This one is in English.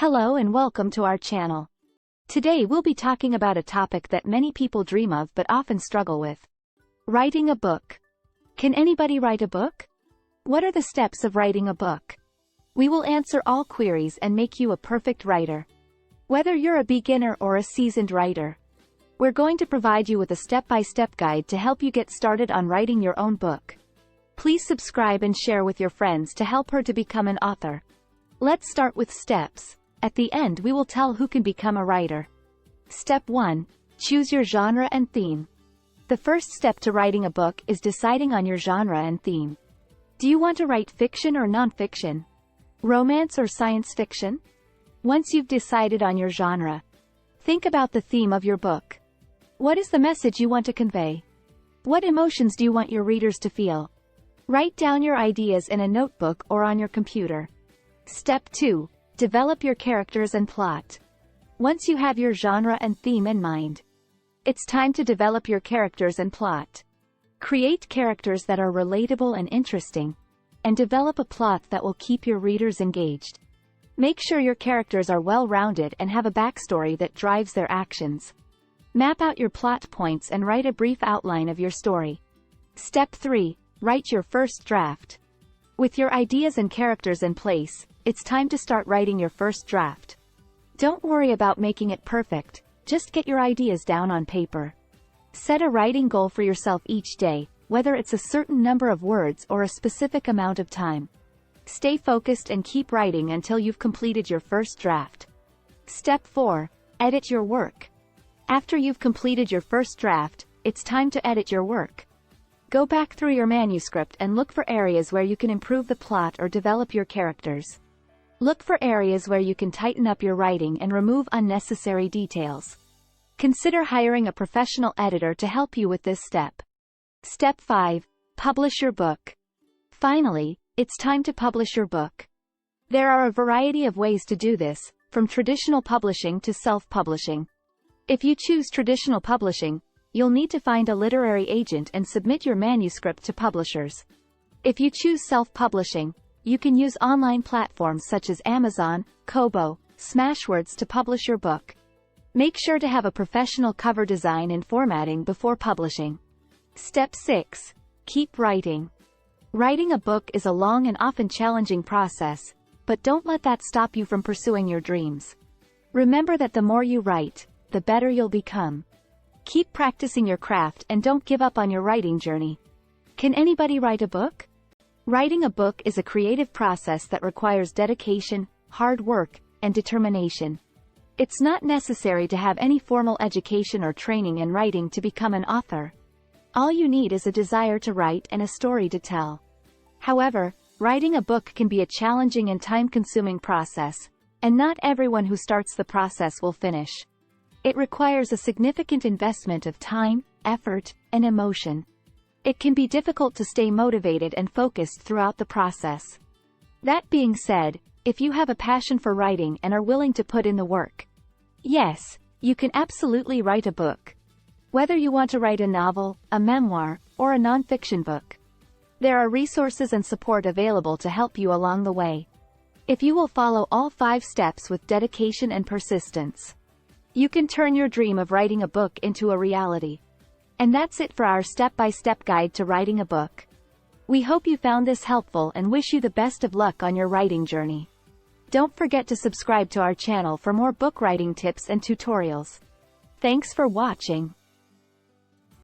Hello and welcome to our channel. Today we'll be talking about a topic that many people dream of but often struggle with. Writing a book. Can anybody write a book? What are the steps of writing a book? We will answer all queries and make you a perfect writer. Whether you're a beginner or a seasoned writer, we're going to provide you with a step-by-step guide to help you get started on writing your own book. Please subscribe and share with your friends to help her to become an author. Let's start with steps. At the end we will tell who can become a writer. Step 1. Choose your genre and theme. The first step to writing a book is deciding on your genre and theme. Do you want to write fiction or non-fiction? Romance or science fiction? Once you've decided on your genre, think about the theme of your book. What is the message you want to convey? What emotions do you want your readers to feel? Write down your ideas in a notebook or on your computer. Step 2. Develop your characters and plot. Once you have your genre and theme in mind, it's time to develop your characters and plot. Create characters that are relatable and interesting, and develop a plot that will keep your readers engaged. Make sure your characters are well-rounded and have a backstory that drives their actions. Map out your plot points and write a brief outline of your story. Step 3. Write your first draft. With your ideas and characters in place, it's time to start writing your first draft. Don't worry about making it perfect, just get your ideas down on paper. Set a writing goal for yourself each day, whether it's a certain number of words or a specific amount of time. Stay focused and keep writing until you've completed your first draft. Step 4. Edit your work. After you've completed your first draft, it's time to edit your work. Go back through your manuscript and look for areas where you can improve the plot or develop your characters. Look for areas where you can tighten up your writing and remove unnecessary details. Consider hiring a professional editor to help you with this step. Step 5. Publish your book. Finally, it's time to publish your book. There are a variety of ways to do this, from traditional publishing to self-publishing. If you choose traditional publishing, you'll need to find a literary agent and submit your manuscript to publishers. If you choose self-publishing, you can use online platforms such as Amazon, Kobo, Smashwords to publish your book. Make sure to have a professional cover design and formatting before publishing. Step 6. Keep writing. Writing a book is a long and often challenging process, but don't let that stop you from pursuing your dreams. Remember that the more you write, the better you'll become. Keep practicing your craft and don't give up on your writing journey. Can anybody write a book? Writing a book is a creative process that requires dedication, hard work, and determination. It's not necessary to have any formal education or training in writing to become an author. All you need is a desire to write and a story to tell. However, writing a book can be a challenging and time-consuming process, and not everyone who starts the process will finish. It requires a significant investment of time, effort, and emotion. It can be difficult to stay motivated and focused throughout the process. That being said, if you have a passion for writing and are willing to put in the work, yes, you can absolutely write a book. Whether you want to write a novel, a memoir, or a non-fiction book, there are resources and support available to help you along the way. If you will follow all 5 steps with dedication and persistence, you can turn your dream of writing a book into a reality. And that's it for our step-by-step guide to writing a book. We hope you found this helpful and wish you the best of luck on your writing journey. Don't forget to subscribe to our channel for more book writing tips and tutorials. Thanks for watching.